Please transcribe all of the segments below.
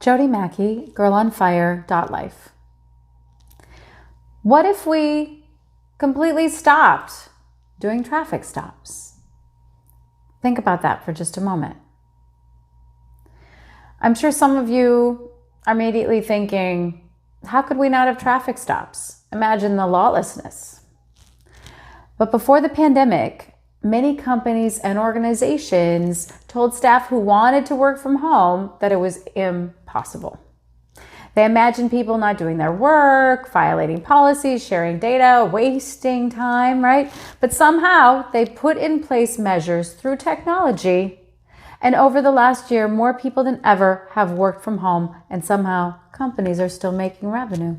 Jody Mackey, GirlOnFire.Life. What if we completely stopped doing traffic stops? Think about that for just a moment. I'm sure some of you are immediately thinking, how could we not have traffic stops? Imagine the lawlessness. But before the pandemic, many companies and organizations told staff who wanted to work from home that it was impossible. They imagined people not doing their work, violating policies, sharing data, wasting time, right? But somehow they put in place measures through technology, and over the last year, more people than ever have worked from home, and somehow companies are still making revenue.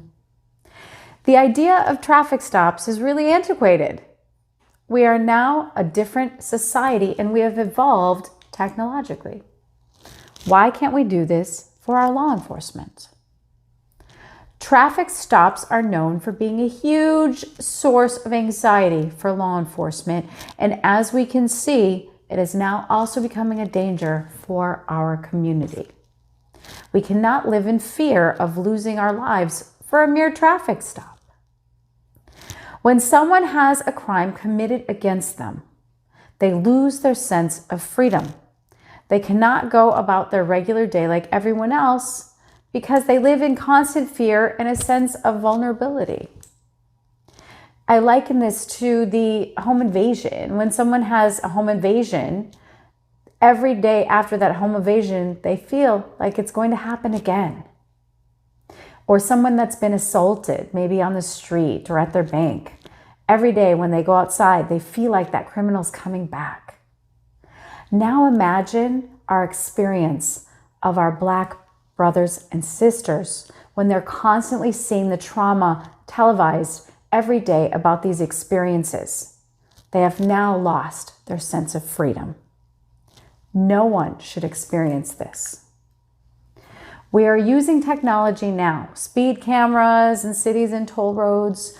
The idea of traffic stops is really antiquated. We are now a different society and we have evolved technologically. Why can't we do this for our law enforcement? Traffic stops are known for being a huge source of anxiety for law enforcement, and as we can see, it is now also becoming a danger for our community. We cannot live in fear of losing our lives for a mere traffic stop. When someone has a crime committed against them, they lose their sense of freedom. They cannot go about their regular day like everyone else because they live in constant fear and a sense of vulnerability. I liken this to the home invasion. When someone has a home invasion, every day after that home invasion, they feel like it's going to happen again. Or someone that's been assaulted, maybe on the street or at their bank. Every day when they go outside, they feel like that criminal's coming back. Now imagine our experience of our Black brothers and sisters when they're constantly seeing the trauma televised every day about these experiences. They have now lost their sense of freedom. No one should experience this. We are using technology now, speed cameras in cities and toll roads.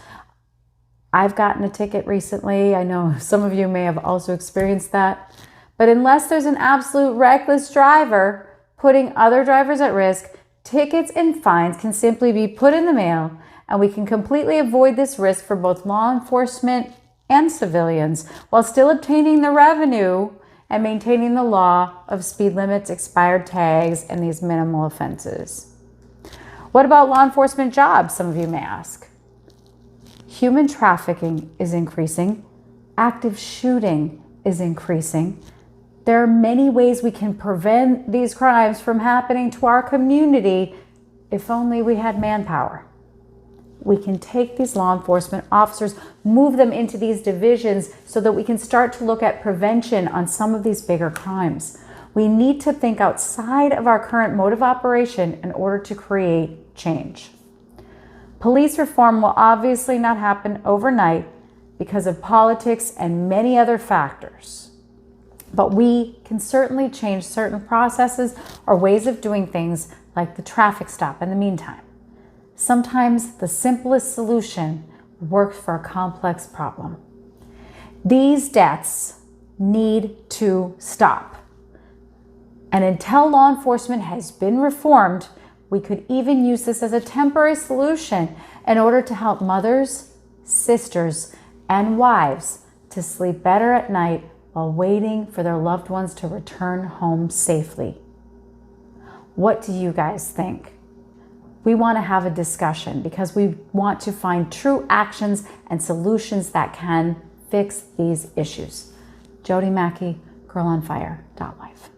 I've gotten a ticket recently. I know some of you may have also experienced that. But unless there's an absolute reckless driver putting other drivers at risk, tickets and fines can simply be put in the mail, and we can completely avoid this risk for both law enforcement and civilians while still obtaining the revenue and maintaining the law of speed limits, expired tags, and these minimal offenses. What about law enforcement jobs, some of you may ask? Human trafficking is increasing. Active shooting is increasing. There are many ways we can prevent these crimes from happening to our community if only we had manpower. We can take these law enforcement officers, move them into these divisions so that we can start to look at prevention on some of these bigger crimes. We need to think outside of our current mode of operation in order to create change. Police reform will obviously not happen overnight because of politics and many other factors. But we can certainly change certain processes or ways of doing things like the traffic stop in the meantime. Sometimes the simplest solution works for a complex problem. These deaths need to stop. And until law enforcement has been reformed, we could even use this as a temporary solution in order to help mothers, sisters, and wives to sleep better at night while waiting for their loved ones to return home safely. What do you guys think? We want to have a discussion because we want to find true actions and solutions that can fix these issues. Jody Mackey, GirlOnFire.Life.